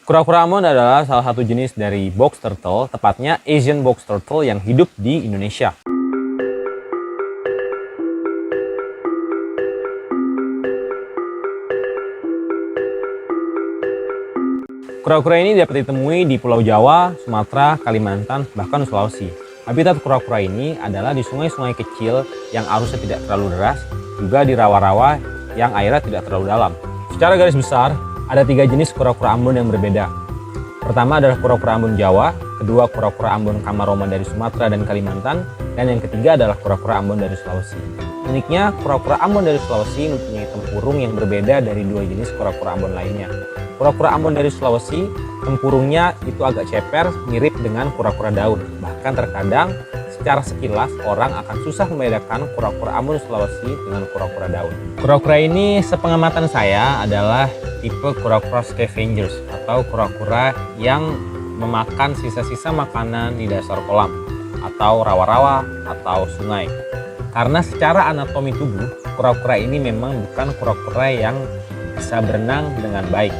Kura-kura Ambon adalah salah satu jenis dari box turtle, tepatnya Asian box turtle yang hidup di Indonesia. Kura-kura ini dapat ditemui di Pulau Jawa, Sumatera, Kalimantan, bahkan Sulawesi. Habitat kura-kura ini adalah di sungai-sungai kecil yang arusnya tidak terlalu deras, juga di rawa-rawa yang airnya tidak terlalu dalam. Secara garis besar, ada 3 jenis kura-kura Ambon yang berbeda. Pertama adalah kura-kura Ambon Jawa, kedua kura-kura Ambon Kamaroma dari Sumatera dan Kalimantan, dan yang ketiga adalah kura-kura Ambon dari Sulawesi. Uniknya, kura-kura Ambon dari Sulawesi mempunyai tempurung yang berbeda dari 2 jenis kura-kura Ambon lainnya. Kura-kura Ambon dari Sulawesi, tempurungnya itu agak ceper, mirip dengan kura-kura daun. Bahkan terkadang secara sekilas orang akan susah membedakan kura-kura Ambon Sulawesi dengan kura-kura daun. Kura-kura ini sepengamatan saya adalah tipe kura-kura scavengers atau kura-kura yang memakan sisa-sisa makanan di dasar kolam atau rawa-rawa atau sungai. Karena secara anatomi tubuh, kura-kura ini memang bukan kura-kura yang bisa berenang dengan baik.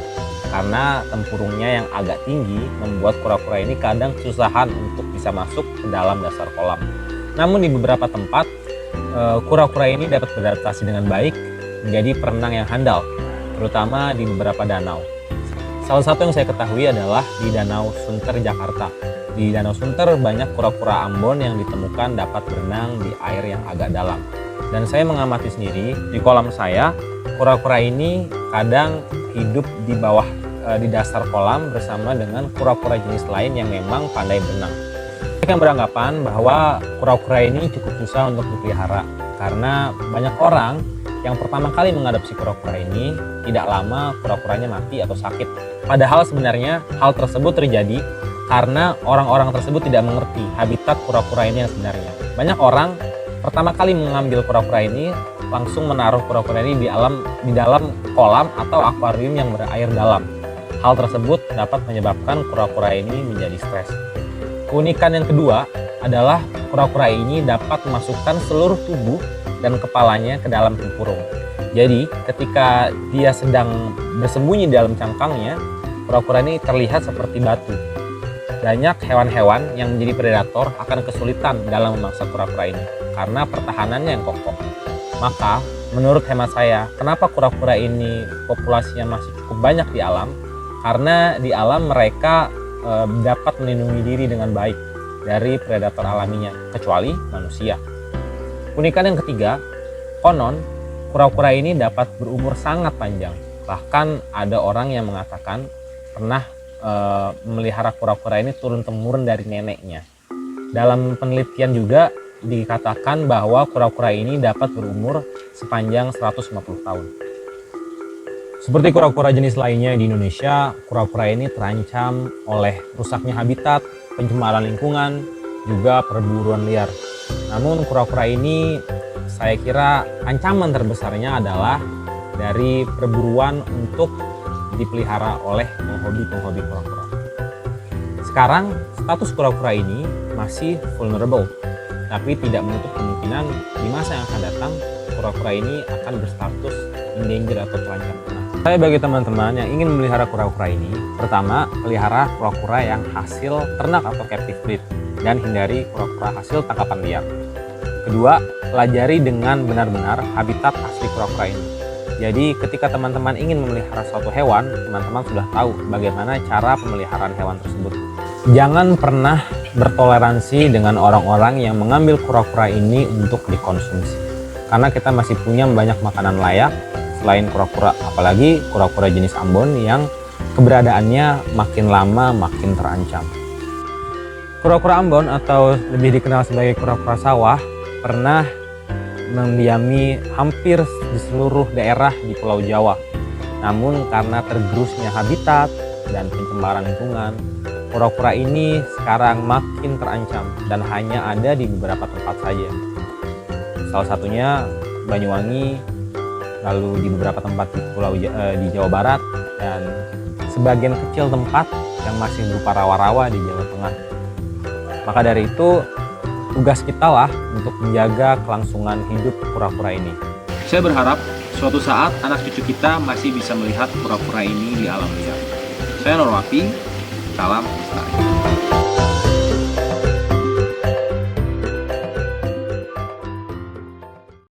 Karena tempurungnya yang agak tinggi membuat kura-kura ini kadang kesusahan untuk bisa masuk ke dalam dasar kolam. Namun di beberapa tempat, kura-kura ini dapat beradaptasi dengan baik menjadi perenang yang handal, terutama di beberapa danau. Salah satu yang saya ketahui adalah di Danau Sunter, Jakarta. Di Danau Sunter banyak kura-kura Ambon yang ditemukan dapat berenang di air yang agak dalam. Dan saya mengamati sendiri di kolam saya, kura-kura ini kadang hidup di bawah di dasar kolam bersama dengan kura-kura jenis lain yang memang pandai berenang. Saya beranggapan bahwa kura-kura ini cukup susah untuk dipelihara karena banyak orang yang pertama kali mengadopsi kura-kura ini tidak lama kura-kuranya mati atau sakit. Padahal sebenarnya hal tersebut terjadi karena orang-orang tersebut tidak mengerti habitat kura-kura ini yang sebenarnya. Banyak orang pertama kali mengambil kura-kura ini langsung menaruh kura-kura ini di dalam kolam atau akuarium yang berair dalam. Hal tersebut dapat menyebabkan kura-kura ini menjadi stres. Keunikan yang kedua adalah kura-kura ini dapat memasukkan seluruh tubuh dan kepalanya ke dalam tempurung. Jadi ketika dia sedang bersembunyi dalam cangkangnya, kura-kura ini terlihat seperti batu. Banyak hewan-hewan yang menjadi predator akan kesulitan dalam memangsa kura-kura ini karena pertahanannya yang kokoh. Maka menurut hemat saya, kenapa kura-kura ini populasinya masih cukup banyak di alam? Karena di alam mereka dapat melindungi diri dengan baik dari predator alaminya, kecuali manusia. Keunikan yang ketiga, konon kura-kura ini dapat berumur sangat panjang. Bahkan ada orang yang mengatakan pernah memelihara kura-kura ini turun-temurun dari neneknya. Dalam penelitian juga dikatakan bahwa kura-kura ini dapat berumur sepanjang 150 tahun. Seperti kura-kura jenis lainnya di Indonesia, kura-kura ini terancam oleh rusaknya habitat, pencemaran lingkungan, juga perburuan liar. Namun kura-kura ini saya kira ancaman terbesarnya adalah dari perburuan untuk dipelihara oleh penghobi kura-kura. Sekarang status kura-kura ini masih vulnerable, tapi tidak menutup kemungkinan di masa yang akan datang kura-kura ini akan berstatus endanger atau terancam punah. Saya bagi teman-teman yang ingin memelihara kura-kura ini, pertama, pelihara kura-kura yang hasil ternak atau captive breed dan hindari kura-kura hasil tangkapan liar. Kedua, pelajari dengan benar-benar habitat asli kura-kura ini. Jadi ketika teman-teman ingin memelihara suatu hewan, teman-teman sudah tahu bagaimana cara pemeliharaan hewan tersebut. Jangan pernah bertoleransi dengan orang-orang yang mengambil kura-kura ini untuk dikonsumsi. Karena kita masih punya banyak makanan layak selain kura-kura, apalagi kura-kura jenis Ambon yang keberadaannya makin lama makin terancam. Kura-kura Ambon atau lebih dikenal sebagai kura-kura sawah pernah mendiami hampir di seluruh daerah di Pulau Jawa. Namun karena tergerusnya habitat dan pencemaran lingkungan, kura-kura ini sekarang makin terancam dan hanya ada di beberapa tempat saja. Salah satunya Banyuwangi, lalu di beberapa tempat di Jawa Barat, dan sebagian kecil tempat yang masih berupa rawa-rawa di Jawa Tengah. Maka dari itu, tugas kita lah untuk menjaga kelangsungan hidup kura-kura ini. Saya berharap suatu saat anak cucu kita masih bisa melihat kura-kura ini di alam liar. Saya Normafi, salam lestari.